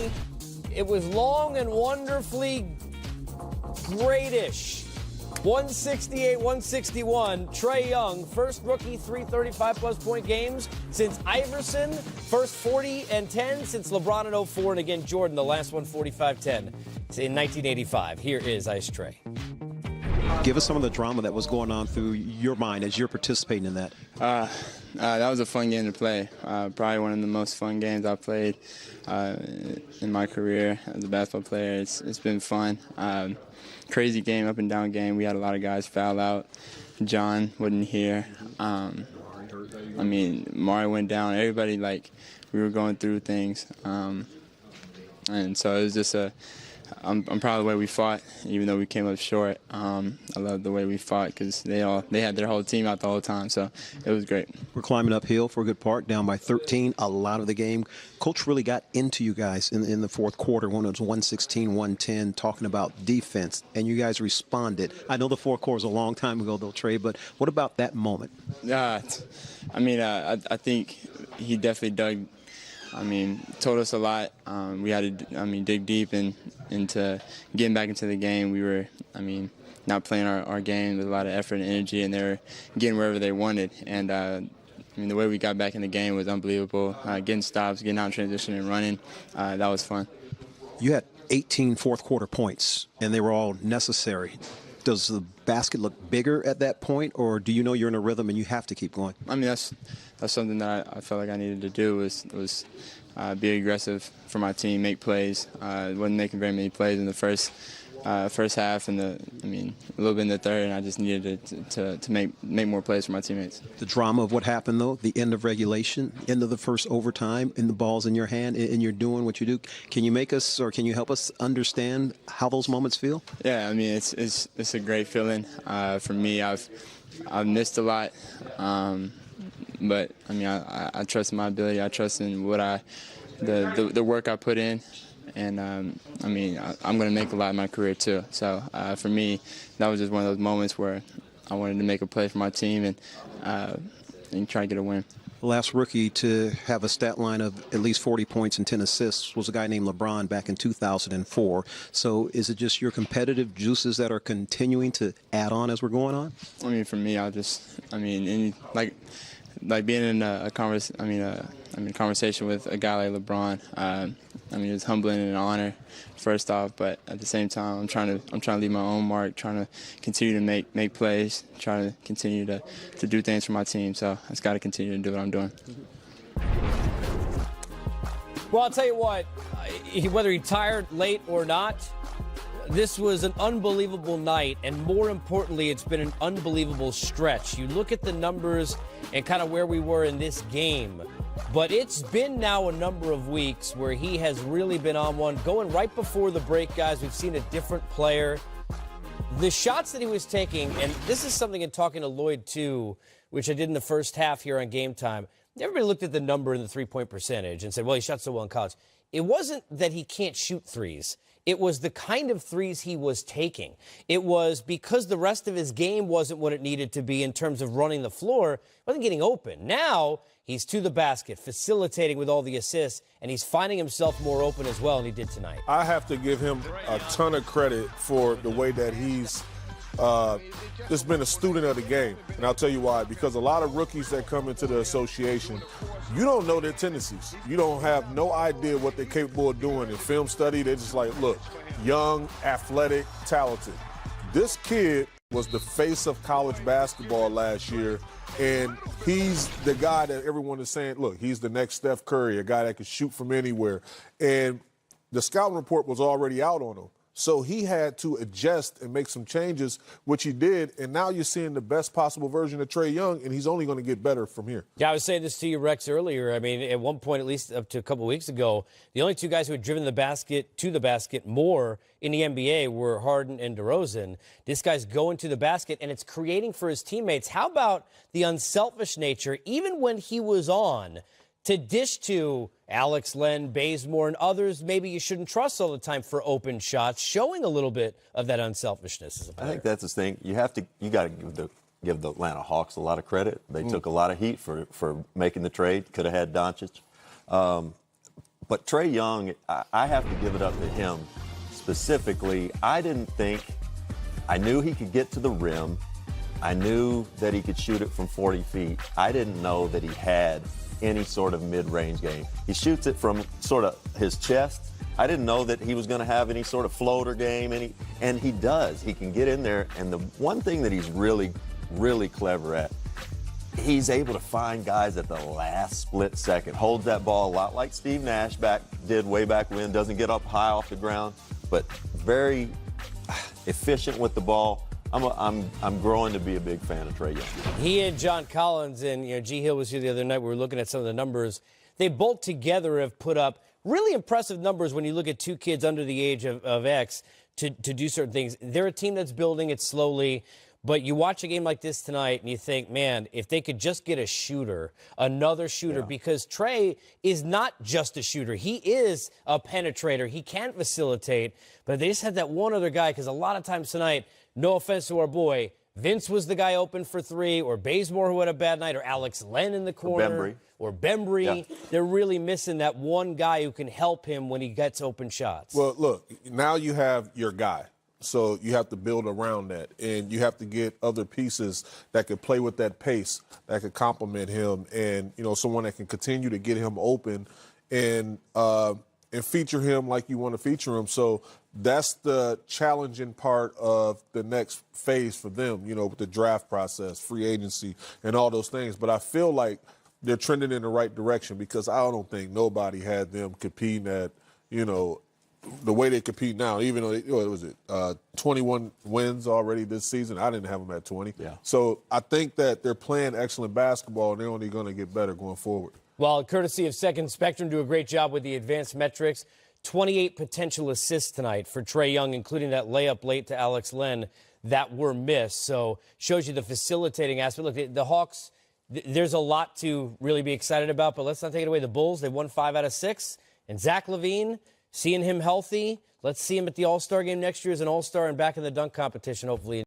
Trey, it was long and wonderfully greatish. 168-161. Trae Young, first rookie 335-plus point games since Iverson. First 40 and 10 since LeBron in 04. And again, Jordan, the last one, 45-10 in 1985. Here is Ice Trae. Give us some of the drama that was going on through your mind as you're participating in that. That was a fun game to play. Probably one of the most fun games I've played in my career as a basketball player. It's been fun. Crazy game, up and down game. We had a lot of guys foul out. John wasn't here. Mari went down. Everybody, we were going through things. And so it was just I'm proud of the way we fought, even though we came up short. I love the way we fought because they had their whole team out the whole time, so it was great. We're climbing uphill for a good part, down by 13, a lot of the game. Coach really got into you guys in the fourth quarter when it was 116-110, talking about defense, and you guys responded. I know the fourth quarter was a long time ago, though, Trae, but what about that moment? I think he definitely told us a lot. We had to, dig deep into getting back into the game. We were, not playing our game with a lot of effort and energy, and they were getting wherever they wanted. And, the way we got back in the game was unbelievable. Getting stops, getting out in transition and running, that was fun. You had 18 fourth-quarter points, and they were all necessary. Does the basket look bigger at that point, or do you know you're in a rhythm and you have to keep going? That's something that I felt like I needed to do was be aggressive for my team, make plays. Wasn't making very many plays in the first half, and a little bit in the third, and I just needed to make more plays for my teammates. The drama of what happened, though, the end of regulation, end of the first overtime, and the ball's in your hand, and you're doing what you do. Can you can you help us understand how those moments feel? Yeah, it's a great feeling. For me, I've missed a lot, but I trust in my ability. I trust in the work I put in. And, I'm going to make a lot in my career, too. So, for me, that was just one of those moments where I wanted to make a play for my team and try to get a win. The last rookie to have a stat line of at least 40 points and 10 assists was a guy named LeBron back in 2004. So is it just your competitive juices that are continuing to add on as we're going on? For me, being in a conversation with a guy like LeBron, it's humbling and an honor, first off. But at the same time, I'm trying to leave my own mark, trying to continue to make plays, trying to continue to do things for my team. So I just got to continue to do what I'm doing. Well, I'll tell you what, whether he tired late or not, this was an unbelievable night, and more importantly, it's been an unbelievable stretch. You look at the numbers and kind of where we were in this game, but it's been now a number of weeks where he has really been on one. Going right before the break, guys, we've seen a different player. The shots that he was taking, and this is something in talking to Lloyd, too, which I did in the first half here on Game Time. Everybody looked at the number in the three-point percentage and said, well, he shot so well in college. It wasn't that he can't shoot threes. It was the kind of threes he was taking. It was because the rest of his game wasn't what it needed to be in terms of running the floor. It wasn't getting open. Now he's to the basket, facilitating with all the assists, and he's finding himself more open as well, and he did tonight. I have to give him a ton of credit for the way that he's just been a student of the game. And I'll tell you why. Because a lot of rookies that come into the association, you don't know their tendencies. You don't have no idea what they're capable of doing in film study. They're just like, look, young, athletic, talented. This kid was the face of college basketball last year, and he's the guy that everyone is saying, look, he's the next Steph Curry, a guy that can shoot from anywhere. And the scouting report was already out on him. So he had to adjust and make some changes, which he did, and now you're seeing the best possible version of Trae Young, and he's only going to get better from here. Yeah, I was saying this to you, Rex, earlier. At one point, at least up to a couple weeks ago, the only two guys who had driven the basket to the basket more in the NBA were Harden and DeRozan. This guy's going to the basket, and it's creating for his teammates. How about the unselfish nature, even when he was on, to dish to Alex, Len, Bazemore, and others maybe you shouldn't trust all the time for open shots, showing a little bit of that unselfishness as a player. I think that's the thing. You got to give the Atlanta Hawks a lot of credit. They took a lot of heat for making the trade. Could have had Doncic. But Trae Young, I have to give it up to him specifically. I knew he could get to the rim. I knew that he could shoot it from 40 feet. I didn't know that he had any sort of mid-range game. He shoots it from sort of his chest. I didn't know that he was going to have any sort of floater game, and he does. He can get in there, and the one thing that he's really, really clever at, he's able to find guys at the last split second. Holds that ball a lot like Steve Nash did way back when. Doesn't get up high off the ground, but very efficient with the ball. I'm growing to be a big fan of Trae Young. He and John Collins and G. Hill was here the other night. We were looking at some of the numbers. They both together have put up really impressive numbers when you look at two kids under the age of X to do certain things. They're a team that's building it slowly. But you watch a game like this tonight and you think, man, if they could just get a shooter, another shooter, because Trae is not just a shooter. He is a penetrator. He can facilitate. But they just had that one other guy, because a lot of times tonight, no offense to our boy, Vince was the guy open for three, or Bazemore who had a bad night, or Alex Len in the corner, or Bembry. Yeah. They're really missing that one guy who can help him when he gets open shots. Well, look, now you have your guy. So you have to build around that, and you have to get other pieces that could play with that pace, that could complement him, and someone that can continue to get him open and feature him like you want to feature him. So that's the challenging part of the next phase for them, with the draft process, free agency, and all those things. But I feel like they're trending in the right direction, because I don't think nobody had them competing at, the way they compete now, even though 21 wins already this season. I didn't have them at 20. Yeah. So I think that they're playing excellent basketball, and they're only going to get better going forward. Well, courtesy of Second Spectrum, do a great job with the advanced metrics. 28 potential assists tonight for Trae Young, including that layup late to Alex Len that were missed. So shows you the facilitating aspect. Look, the Hawks, there's a lot to really be excited about, but let's not take it away. The Bulls, they won 5 out of 6. And Zach LaVine, seeing him healthy, let's see him at the All-Star game next year as an All-Star and back in the dunk competition, hopefully.